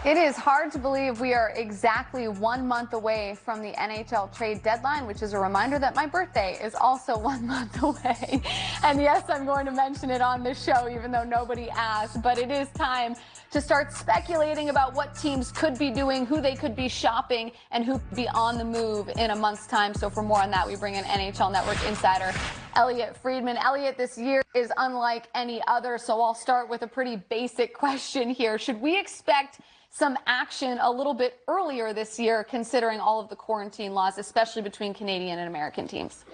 It is hard to believe we are exactly 1 month away from the NHL trade deadline, which is a reminder that my birthday is also 1 month away. And yes, I'm going to mention it on this show, even though nobody asked. But it is time to start speculating about what teams could be doing, who they could be shopping, and who could be on the move in a month's time. So for more on that, we bring in NHL Network Insider Elliotte Friedman. Elliotte, this year is unlike any other, so I'll start with a pretty basic question here. Should we expect some action a little bit earlier this year, considering all of the quarantine laws, especially between Canadian and American teams?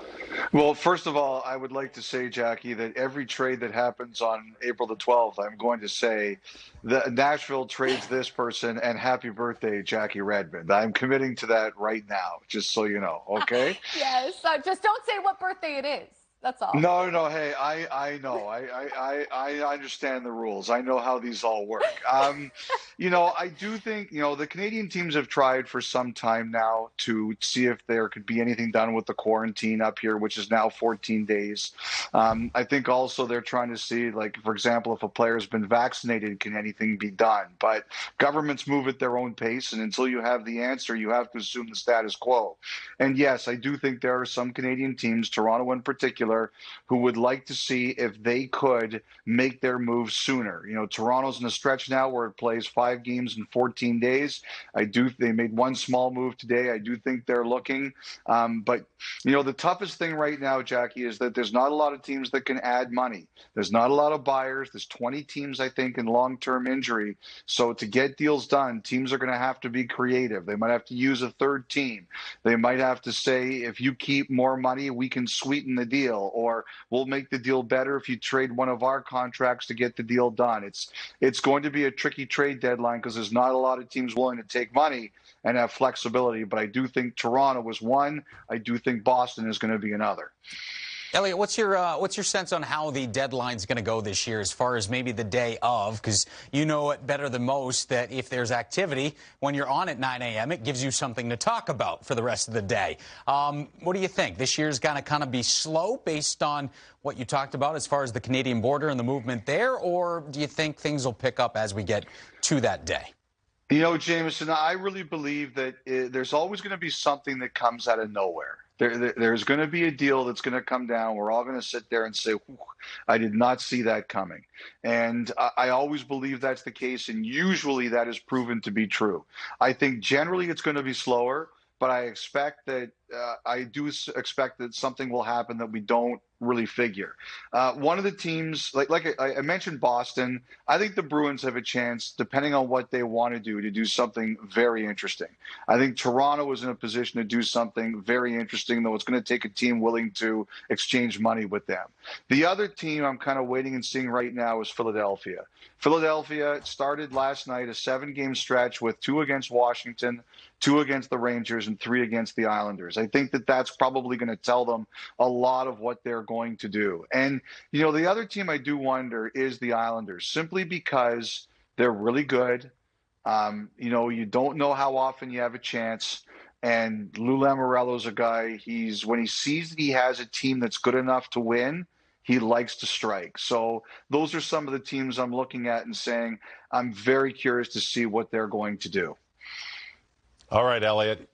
Well, first of all, I would like to say, Jackie, that every trade that happens on April the 12th, I'm going to say that Nashville trades this person and happy birthday, Jackie Redmond. I'm committing to that right now, just so you know, okay? Yes, just don't say what birthday it is. That's all. No, hey, I know. I understand the rules. I know how these all work. I do think, the Canadian teams have tried for some time now to see if there could be anything done with the quarantine up here, which is now 14 days. I think also they're trying to see, like, for example, if a player has been vaccinated, can anything be done? But governments move at their own pace, and until you have the answer, you have to assume the status quo. And yes, I do think there are some Canadian teams, Toronto in particular, who would like to see if they could make their move sooner. Toronto's in a stretch now where it plays 5 games in 14 days. They made one small move today. I do think they're looking. But the toughest thing right now, Jackie, is that there's not a lot of teams that can add money. There's not a lot of buyers. There's 20 teams, I think, in long-term injury. So to get deals done, teams are going to have to be creative. They might have to use a third team. They might have to say, if you keep more money, we can sweeten the deal. Or we'll make the deal better if you trade one of our contracts to get the deal done. It's going to be a tricky trade deadline because there's not a lot of teams willing to take money and have flexibility. But I do think Toronto was one. I do think Boston is going to be another. Elliotte, what's your sense on how the deadline's going to go this year as far as maybe the day of? Because you know it better than most that if there's activity, when you're on at 9 a.m., it gives you something to talk about for the rest of the day. What do you think? This year's going to kind of be slow based on what you talked about as far as the Canadian border and the movement there? Or do you think things will pick up as we get to that day? Jameson, I really believe that there's always going to be something that comes out of nowhere. There's going to be a deal that's going to come down. We're all going to sit there and say, I did not see that coming. And I always believe that's the case, and usually that is proven to be true. I think generally it's going to be slower, but I expect that something will happen that we don't really figure. One of the teams, like I mentioned Boston, I think the Bruins have a chance, depending on what they want to do something very interesting. I think Toronto is in a position to do something very interesting, though it's going to take a team willing to exchange money with them. The other team I'm kind of waiting and seeing right now is Philadelphia. Philadelphia started last night a 7-game stretch with 2 against Washington, 2 against the Rangers, and 3 against the Islanders. I think that that's probably going to tell them a lot of what they're going to do. And, the other team I do wonder is the Islanders, simply because they're really good. You don't know how often you have a chance. And Lou Lamoriello's a guy, when he sees that he has a team that's good enough to win, he likes to strike. So those are some of the teams I'm looking at and saying, I'm very curious to see what they're going to do. All right, Elliotte.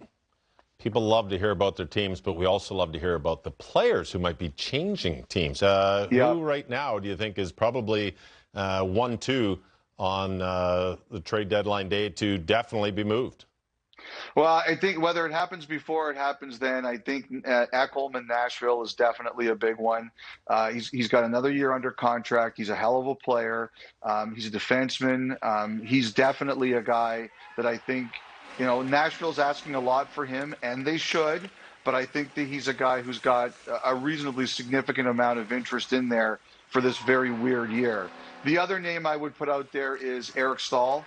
People love to hear about their teams, but we also love to hear about the players who might be changing teams. Who right now do you think is probably 1-2 on the trade deadline day to definitely be moved? Well, I think whether it happens before or it happens then, I think Ekholm in Nashville is definitely a big one. He's got another year under contract. He's a hell of a player. He's a defenseman. He's definitely a guy that I think, Nashville's asking a lot for him, and they should, but I think that he's a guy who's got a reasonably significant amount of interest in there for this very weird year. The other name I would put out there is Eric Staal.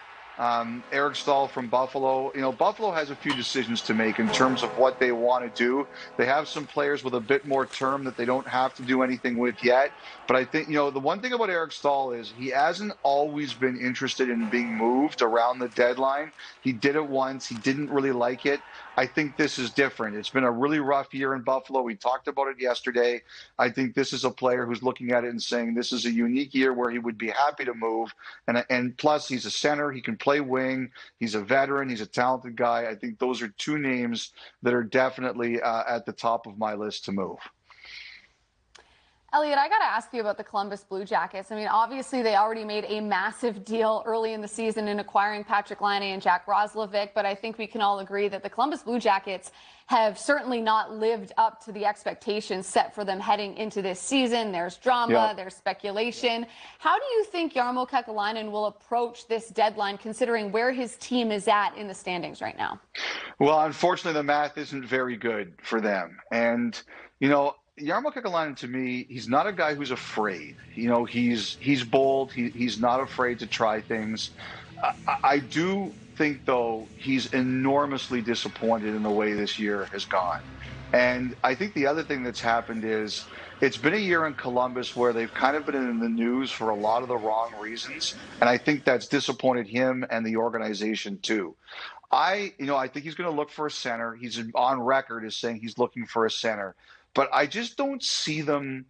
Eric Staal from Buffalo. Buffalo has a few decisions to make in terms of what they want to do. They have some players with a bit more term that they don't have to do anything with yet. But I think, the one thing about Eric Staal is he hasn't always been interested in being moved around the deadline. He did it once. He didn't really like it. I think this is different. It's been a really rough year in Buffalo. We talked about it yesterday. I think this is a player who's looking at it and saying this is a unique year where he would be happy to move. And plus, he's a center. He can play wing. He's a veteran. He's a talented guy. I think those are two names that are definitely at the top of my list to move. Elliotte, I got to ask you about the Columbus Blue Jackets. I mean, obviously, they already made a massive deal early in the season in acquiring Patrick Laine and Jack Roslovic, but I think we can all agree that the Columbus Blue Jackets have certainly not lived up to the expectations set for them heading into this season. There's drama, there's speculation. How do you think Jarmo Kekalainen will approach this deadline, considering where his team is at in the standings right now? Well, unfortunately, the math isn't very good for them. And, you know, Jarmo Kekalainen, to me, he's not a guy who's afraid. You know, he's bold. He's not afraid to try things. I do think, though, he's enormously disappointed in the way this year has gone. And I think the other thing that's happened is it's been a year in Columbus where they've kind of been in the news for a lot of the wrong reasons. And I think that's disappointed him and the organization, too. I think he's going to look for a center. He's on record as saying he's looking for a center. But I just don't see them.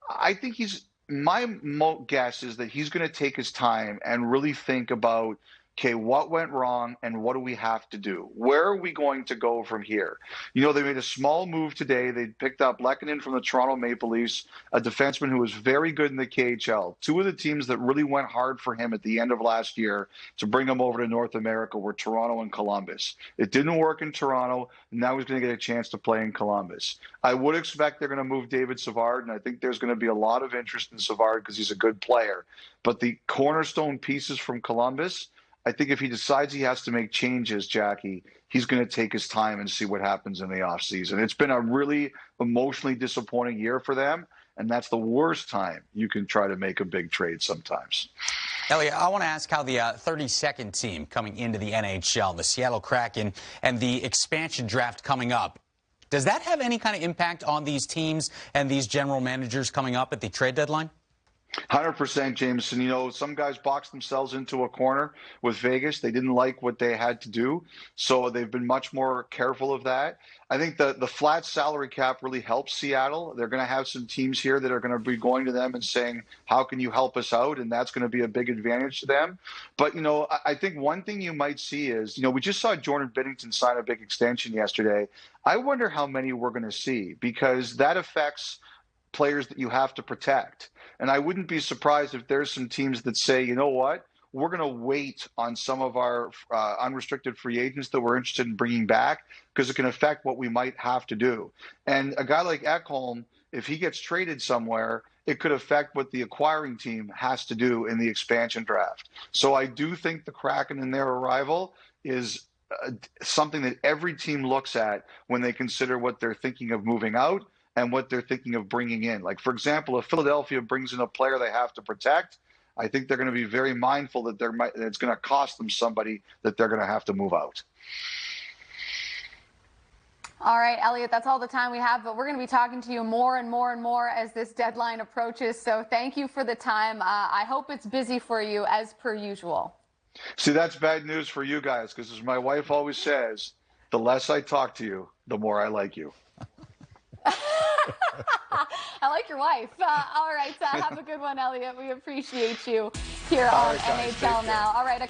I think my guess is that he's going to take his time and really think about, okay, what went wrong and what do we have to do? Where are we going to go from here? You know, they made a small move today. They picked up Lehkonen from the Toronto Maple Leafs, a defenseman who was very good in the KHL. Two of the teams that really went hard for him at the end of last year to bring him over to North America were Toronto and Columbus. It didn't work in Toronto. Now he's going to get a chance to play in Columbus. I would expect they're going to move David Savard, and I think there's going to be a lot of interest in Savard because he's a good player. But the cornerstone pieces from Columbus, I think if he decides he has to make changes, Jackie, he's going to take his time and see what happens in the offseason. It's been a really emotionally disappointing year for them, and that's the worst time you can try to make a big trade sometimes. Elliotte, I want to ask how the 32nd team coming into the NHL, the Seattle Kraken, and the expansion draft coming up, does that have any kind of impact on these teams and these general managers coming up at the trade deadline? 100%, Jameson. You know, some guys boxed themselves into a corner with Vegas. They didn't like what they had to do, so they've been much more careful of that. I think the flat salary cap really helps Seattle. They're going to have some teams here that are going to be going to them and saying, how can you help us out? And that's going to be a big advantage to them. But, you know, I think one thing you might see is, you know, we just saw Jordan Binnington sign a big extension yesterday. I wonder how many we're going to see, because that affects players that you have to protect. And I wouldn't be surprised if there's some teams that say, you know what, we're going to wait on some of our unrestricted free agents that we're interested in bringing back because it can affect what we might have to do. And a guy like Ekholm, if he gets traded somewhere, it could affect what the acquiring team has to do in the expansion draft. So I do think the Kraken and their arrival is something that every team looks at when they consider what they're thinking of moving out and what they're thinking of bringing in. Like, for example, if Philadelphia brings in a player they have to protect, I think they're going to be very mindful that it's going to cost them somebody that they're going to have to move out. All right, Elliotte, that's all the time we have, but we're going to be talking to you more and more and more as this deadline approaches. So thank you for the time. I hope it's busy for you as per usual. See, that's bad news for you guys, because as my wife always says, the less I talk to you, the more I like you. I like your wife. All right, have a good one, Elliotte. We appreciate you here on NHL Now. All right.